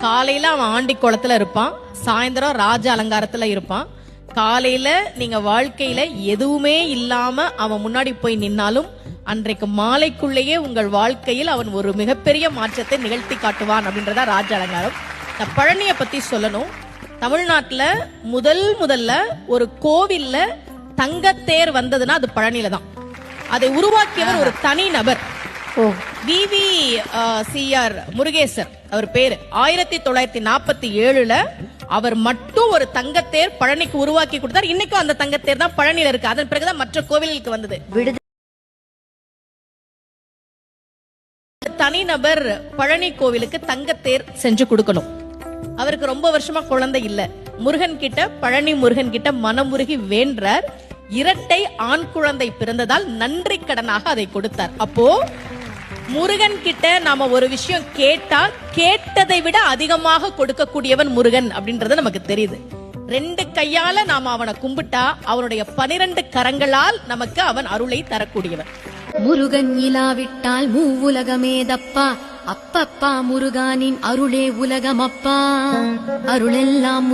காலையில அவன் ஆண்டி குளத்துல இருப்பான், சாயந்தரம் ராஜ அலங்காரத்துல இருப்பான். காலையில நீங்க வாழ்க்கையில எதுவுமே இல்லாம அவன் முன்னாடி போய் நின்னாலும் அன்றைக்கு மாலைக்குள்ளேயே உங்கள் வாழ்க்கையில் அவன் ஒரு மிகப்பெரிய மாற்றத்தை நிகழ்த்தி காட்டுவான் அப்படின்றதா ராஜ அலங்காரம். இந்த பழனியை பத்தி சொல்லணும். தமிழ்நாட்டுல முதல்ல ஒரு கோவில்ல தங்கத்தேர் வந்ததுன்னா அது பழனியில தான். அதை உருவாக்கியவர் ஒரு தனி நபர், VVCR முருகேசர் அவர் பேரு. 1947 அவர் மட்டும் ஒரு தங்கத்தேர் பழனிக்கு உருவாக்கி கொடுத்தார். இன்னைக்கும் அந்த தங்கத்தேர் தான் பழனியில இருக்கு. அதன் பிறகுதான் மற்ற கோவிலுக்கு வந்தது. தனிநபர் பழனி கோவிலுக்கு தங்கத்தேர் செஞ்சு கொடுக்கணும். அவருக்கு ரொம்ப வருஷமா குழந்தை இல்ல. முருகன் கிட்ட, பழனி முருகன் கிட்ட மனமுருகி வேண்டார். இரட்டை ஆண் குழந்தை பிறந்ததால் நன்றி கடனாக அதை கொடுத்தார். அப்போ முருகன் கிட்ட நாம ஒரு விஷயம் கேட்டா கேட்டதை விட அதிகமாக கொடுக்கக்கூடியவன் முருகன் அப்படின்றது நமக்கு தெரியுது. 2 கையால நாம அவனை கும்பிட்டா அவனுடைய 12 கரங்களால் நமக்கு அவன் அருளை தரக்கூடியவன். முருகன் இலாவிட்டால் மூவுலகமேதப்பா, அப்பப்பா முருகானின் அருளே உலகமப்பா, அருளெல்லாம்